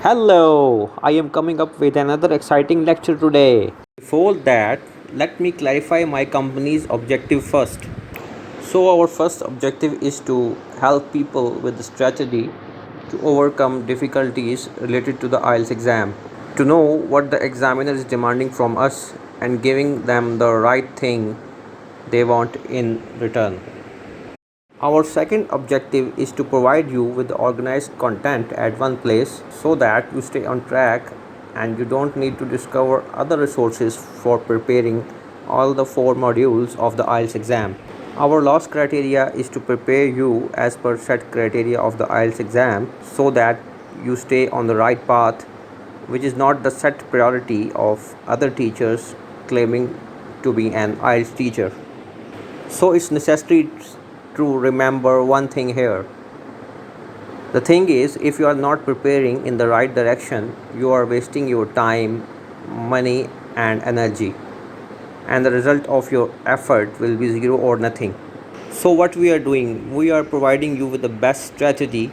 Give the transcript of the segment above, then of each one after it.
Hello, I am coming up with another exciting lecture today. Before that, let me clarify my company's objective first. So, our first objective is to help people with the strategy to overcome difficulties related to the IELTS exam, to know what the examiner is demanding from us and giving them the right thing they want in return. Our second objective is to provide you with organized content at one place so that you stay on track and you don't need to discover other resources for preparing all the four modules of the IELTS exam. Our last criteria is to prepare you as per set criteria of the IELTS exam so that you stay on the right path, which is not the set priority of other teachers claiming to be an IELTS teacher. So it's necessary to remember one thing here. The thing is, if you are not preparing in the right direction, you are wasting your time, money, and energy, and the result of your effort will be zero or nothing. So, what we are doing, we are providing you with the best strategy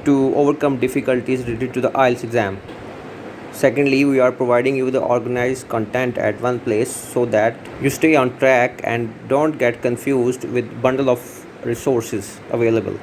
to overcome difficulties related to the IELTS exam. Secondly, we are providing you the organized content at one place so that you stay on track and don't get confused with bundle of resources available.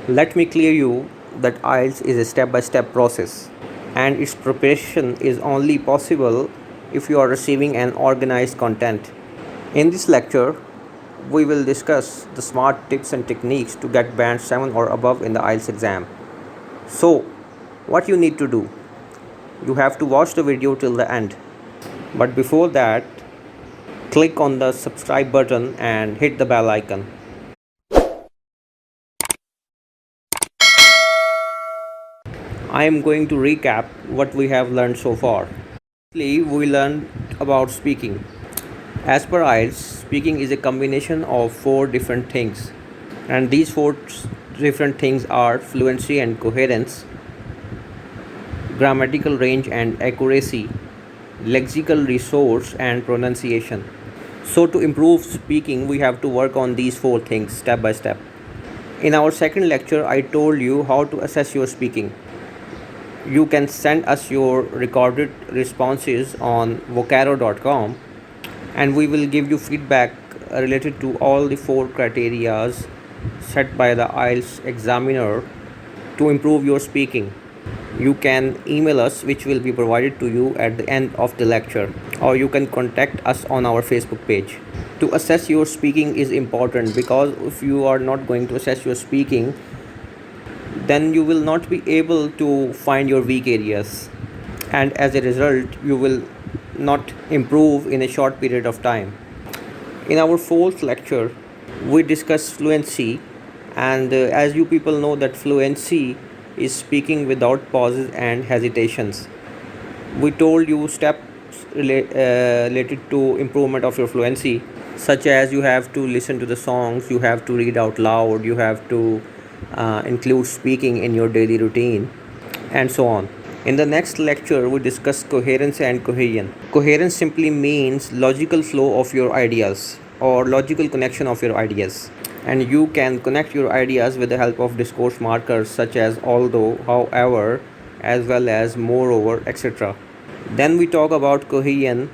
Let me clear you that IELTS is a step-by-step process and its preparation is only possible if you are receiving an organized content. In this lecture, we will discuss the smart tips and techniques to get band 7 or above in the IELTS exam. So, what you need to do? You have to watch the video till the end. But before that, click on the subscribe button and hit the bell icon. I am going to recap what we have learned so far. Firstly, we learned about speaking. As per IELTS, speaking is a combination of four different things. And these four different things are fluency and coherence, grammatical range and accuracy, lexical resource, and pronunciation. So, to improve speaking, we have to work on these four things step by step. In our second lecture, I told you how to assess your speaking. You can send us your recorded responses on vocaro.com and we will give you feedback related to all the four criterias set by the IELTS examiner to improve your speaking. You can email us, which will be provided to you at the end of the lecture, or you can contact us on our Facebook page. To assess your speaking is important because if you are not going to assess your speaking, then you will not be able to find your weak areas, and as a result, you will not improve in a short period of time. In our fourth lecture, we discussed fluency, and as you people know that fluency is speaking without pauses and hesitations. We told you steps related to improvement of your fluency, such as you have to listen to the songs, you have to read out loud, you have to include speaking in your daily routine, and so on. In the next lecture, we discuss coherence and cohesion. Coherence simply means logical flow of your ideas or logical connection of your ideas. And you can connect your ideas with the help of discourse markers such as although, however, as well as moreover, etc. Then we talk about cohesion,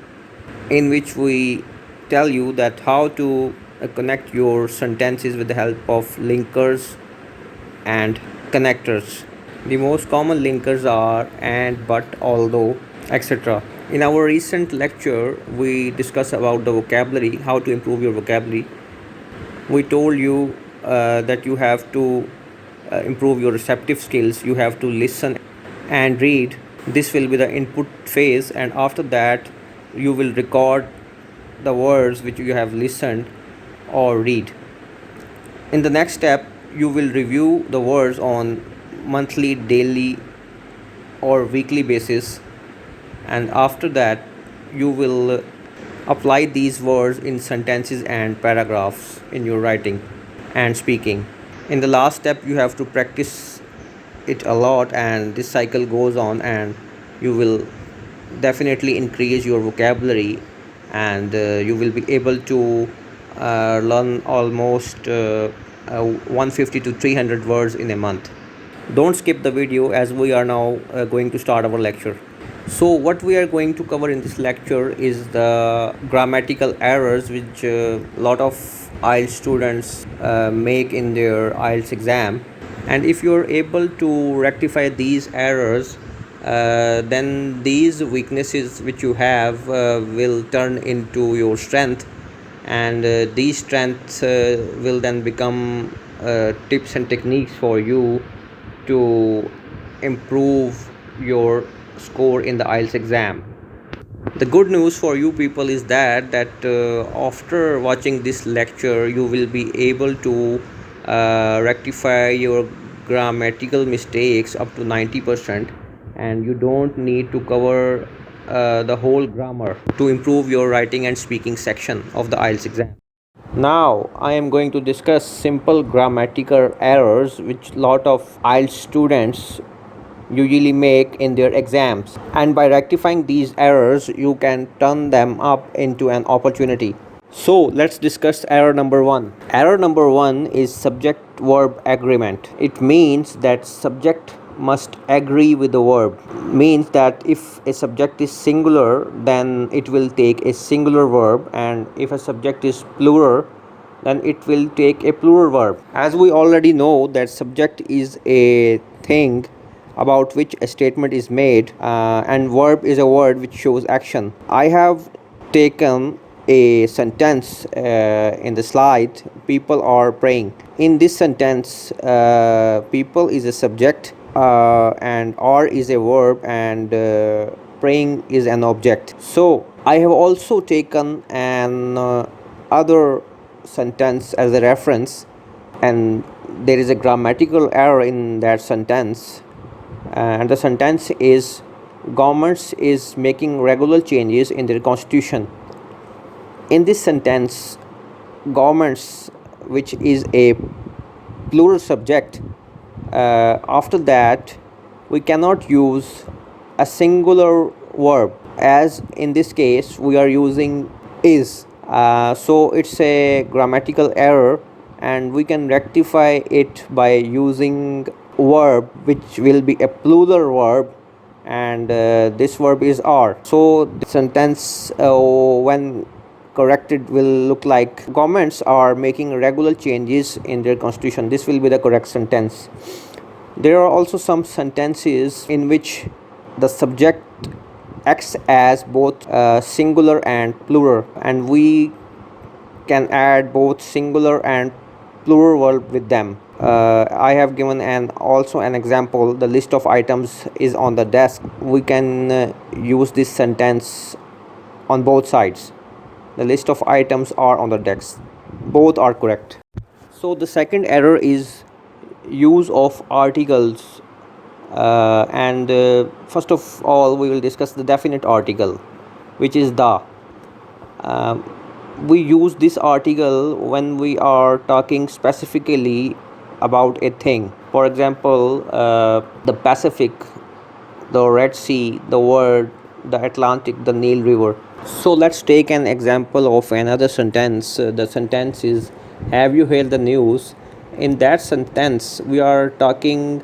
in which we tell you that how to connect your sentences with the help of linkers and connectors. The most common linkers are and, but, although, etc. In our recent lecture, we discussed about the vocabulary, how to improve your vocabulary. We told you that you have to improve your receptive skills, you have to listen and read. This will be the input phase, and after that, you will record the words which you have listened or read. In the next step, you will review the words on monthly, daily, or weekly basis, and after that, you will apply these words in sentences and paragraphs in your writing and speaking. In the last step, you have to practice it a lot, and this cycle goes on, and you will definitely increase your vocabulary, and you will be able to learn almost 150 to 300 words in a month. Don't skip the video as we are now going to start our lecture. So what we are going to cover in this lecture is the grammatical errors which a lot of IELTS students make in their IELTS exam, and if you are able to rectify these errors, then these weaknesses which you have will turn into your strength, and these strengths will then become tips and techniques for you to improve your score in the IELTS exam. The good news for you people is that after watching this lecture, you will be able to rectify your grammatical mistakes up to 90%, and you don't need to cover the whole grammar to improve your writing and speaking section of the IELTS exam. Now I am going to discuss simple grammatical errors which lot of IELTS students usually make in their exams, and by rectifying these errors you can turn them up into an opportunity. So let's discuss error number 1. Error number 1 is subject verb agreement. It means that subject must agree with the verb. Means that if a subject is singular, then it will take a singular verb, and if a subject is plural, then it will take a plural verb. As we already know that subject is a thing about which a statement is made, and verb is a word which shows action. I have taken a sentence in the slide, people are praying. In this sentence, people is a subject, and are is a verb, and praying is an object. So I have also taken an other sentence as a reference, and there is a grammatical error in that sentence, and the sentence is governments is making regular changes in their constitution. In this sentence, governments, which is a plural subject, after that we cannot use a singular verb, as in this case we are using is. So it's a grammatical error, and we can rectify it by using verb which will be a plural verb, and this verb is are. So the sentence when corrected will look like governments are making regular changes in their constitution. This will be the correct sentence. There are also some sentences in which the subject acts as both singular and plural, and we can add both singular and plural verb with them. I have given an example. The list of items is on the desk. We can use this sentence on both sides. The list of items are on the desk. Both are correct. So the second error is use of articles, and first of all we will discuss the definite article, which is the. Um, we use this article when we are talking specifically about a thing. For example, the Pacific, the Red Sea, the world, the Atlantic, the Nile River. So let's take an example of another sentence. The sentence is, have you heard the news? In that sentence we are talking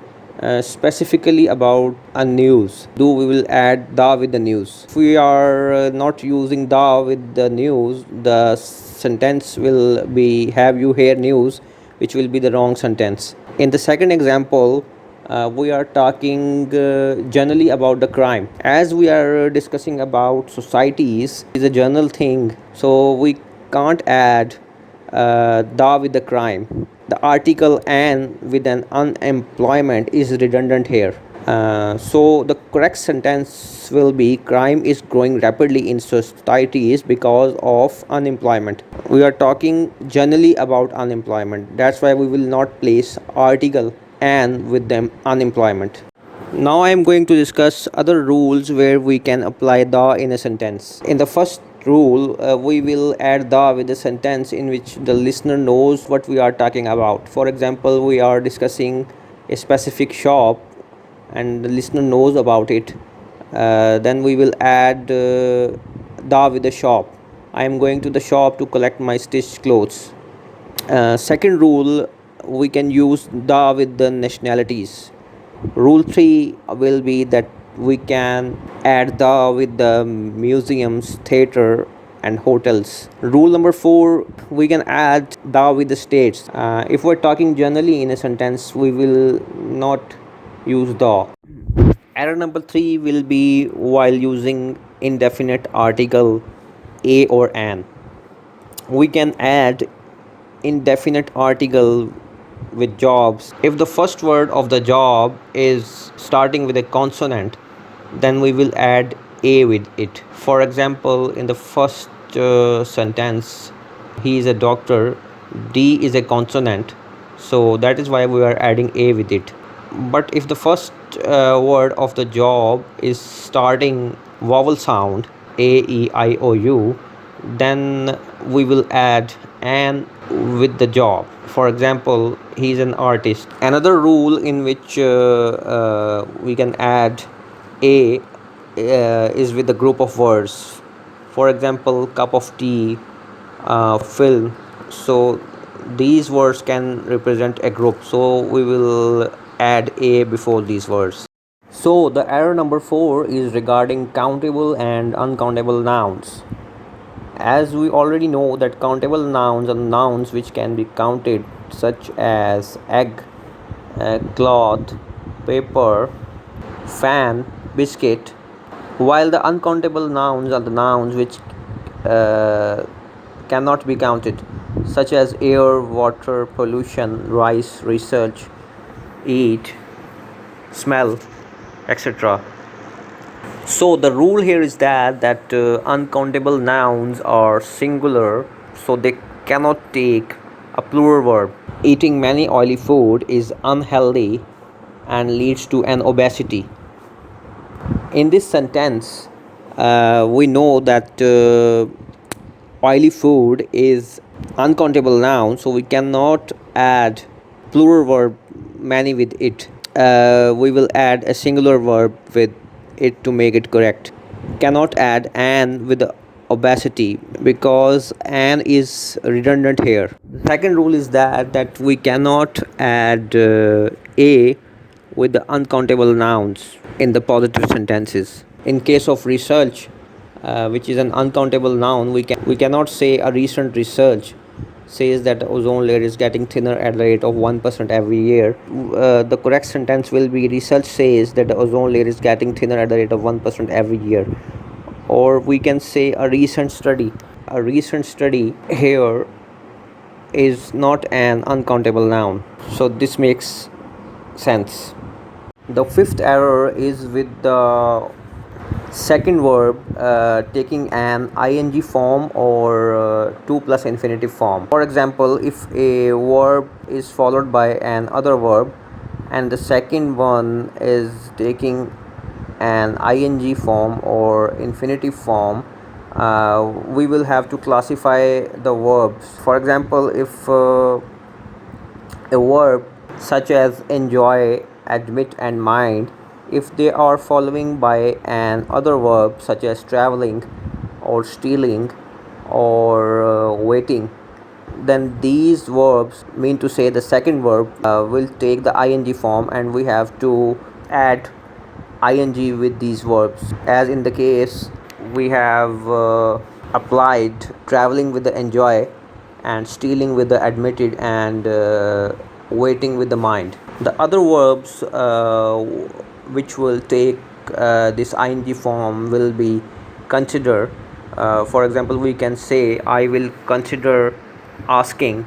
specifically about a news. Do we will add the with the news. If we are not using the with the news, the sentence will be have you heard news, which will be the wrong sentence. In the second example, we are talking generally about the crime. As we are discussing about societies, is a general thing, so we can't add the with the crime. The article and with an unemployment is redundant here. So the correct sentence will be crime is growing rapidly in societies because of unemployment. We are talking generally about unemployment. That's why we will not place article and with them unemployment. Now I am going to discuss other rules where we can apply the in a sentence. In the first rule, we will add the with a sentence in which the listener knows what we are talking about. For example, we are discussing a specific shop and the listener knows about it. Then we will add the with the shop. I am going to the shop to collect my stitched clothes. Second rule, we can use the with the nationalities. Rule 3 will be that we can add the with the museums, theater, and hotels. Rule number 4, we can add the with the states. If we're talking generally in a sentence, we will not use the. Error number 3 will be while using indefinite article a or an. We can add indefinite article with jobs. If the first word of the job is starting with a consonant, then we will add a with it. For example, in the first sentence, he is a doctor, D is a consonant, so that is why we are adding a with it. But if the first word of the job is starting vowel sound, A, E, I, O, U, then we will add an with the job. For example, he's an artist. Another rule in which we can add a is with the group of words. For example, cup of tea, film. So these words can represent a group, so we will add a before these words. So the error number 4 is regarding countable and uncountable nouns. As we already know that countable nouns are nouns which can be counted, such as egg, cloth, paper, fan, biscuit, while the uncountable nouns are the nouns which uh, cannot be counted, such as air, water, pollution, rice, research, eat, smell, etc. So the rule here is that uncountable nouns are singular, so they cannot take a plural verb. Eating many oily food is unhealthy and leads to an obesity. In this sentence, we know that oily food is uncountable noun, so we cannot add plural verb many with it. We will add a singular verb with it to make it correct. Cannot add an with the obesity because an is redundant here. The second rule is that we cannot add a with the uncountable nouns in the positive sentences. In case of research, which is an uncountable noun, we cannot say a recent research says that ozone layer is getting thinner at the rate of 1% every year. The correct sentence will be research says that the ozone layer is getting thinner at the rate of 1% every year. Or we can say a recent study. A recent study here is not an uncountable noun, so this makes sense. The fifth error is with the second verb taking an ing form or 2 plus infinitive form. For example, if a verb is followed by an other verb and the second one is taking an ing form or infinitive form, we will have to classify the verbs. For example, if a verb such as enjoy, admit, and mind, if they are following by an other verb such as traveling or stealing or waiting, then these verbs mean to say the second verb will take the ing form and we have to add ing with these verbs. As in the case we have applied traveling with the enjoy and stealing with the admitted and waiting with the mind. The other verbs which will take this ing form will be consider. For example, we can say I will consider asking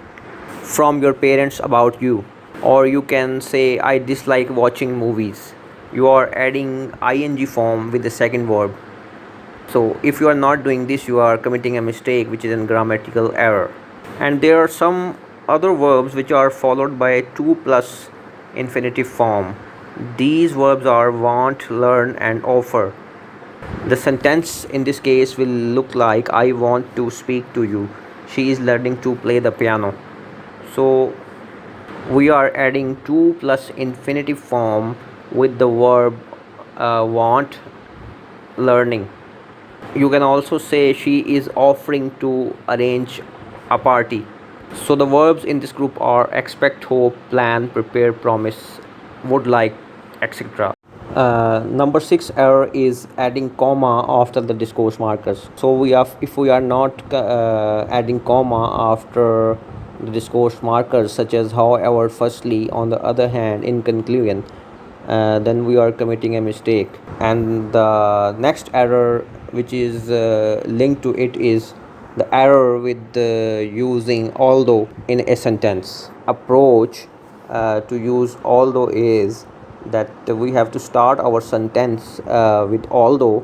from your parents about you, or you can say I dislike watching movies. You are adding ing form with the second verb. So if you are not doing this, you are committing a mistake, which is a grammatical error. And there are some other verbs which are followed by a 2 plus infinitive form. These verbs are want, learn, and offer. The sentence in this case will look like I want to speak to you. She is learning to play the piano. So we are adding 2 plus infinitive form with the verb want, learning. You can also say she is offering to arrange a party. So the verbs in this group are expect, hope, plan, prepare, promise, would like. etc. Number 6 error is adding comma after the discourse markers. So if we are not adding comma after the discourse markers, such as however, firstly, on the other hand, in conclusion, then we are committing a mistake. And the next error which is linked to it is the error with using although in a sentence. Approach to use although is that we have to start our sentence with although,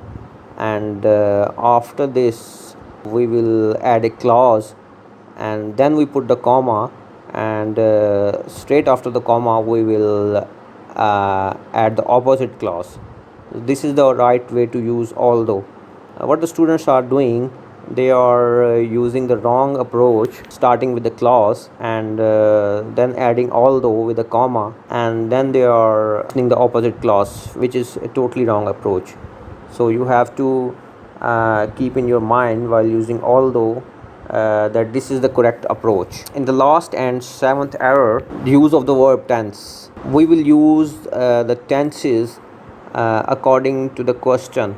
and after this we will add a clause, and then we put the comma, and straight after the comma we will add the opposite clause. This is the right way to use although. What the students are doing, they are using the wrong approach, starting with the clause and then adding although with a comma, and then they are using the opposite clause, which is a totally wrong approach. So you have to keep in your mind while using although that this is the correct approach. In the last and 7th error, the use of the verb tense. We will use the tenses according to the question.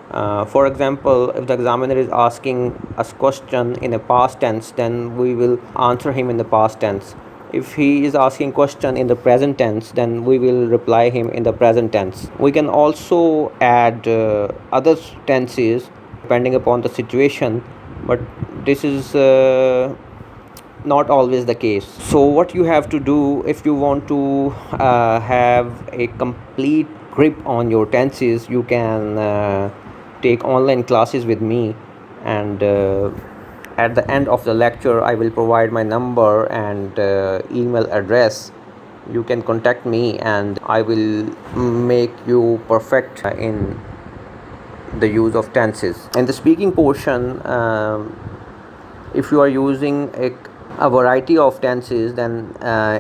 For example, if the examiner is asking us question in a past tense, then we will answer him in the past tense. If he is asking question in the present tense, then we will reply him in the present tense. We can also add other tenses depending upon the situation, but this is not always the case. So what you have to do, if you want to have a complete grip on your tenses, you can take online classes with me, and at the end of the lecture I will provide my number and email address. You can contact me and I will make you perfect in the use of tenses. In the speaking portion, if you are using a variety of tenses, then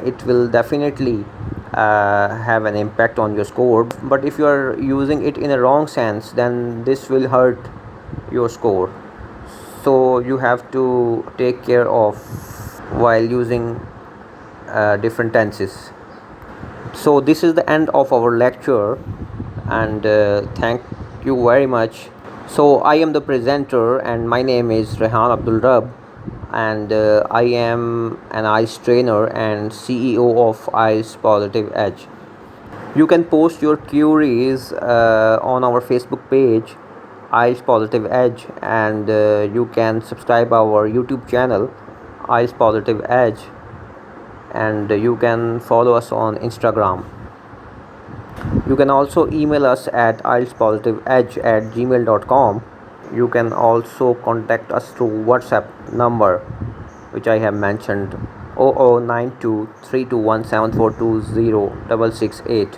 it will definitely have an impact on your score. But if you are using it in a wrong sense, then this will hurt your score. So you have to take care of while using different tenses. So this is the end of our lecture, and thank you very much. So I am the presenter, and my name is Rehan Abdul Rab, and I am an IELTS trainer and CEO of IELTS Positive Edge. You can post your queries on our Facebook page, IELTS Positive Edge, and you can subscribe our YouTube channel, IELTS Positive Edge, and you can follow us on Instagram. You can also email us at ieltspositiveedge@gmail.com. You can also contact us through WhatsApp number, which I have mentioned, 00923217420668.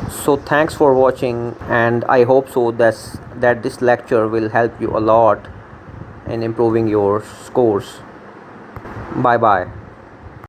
So thanks for watching, and I hope so that this lecture will help you a lot in improving your scores. Bye bye.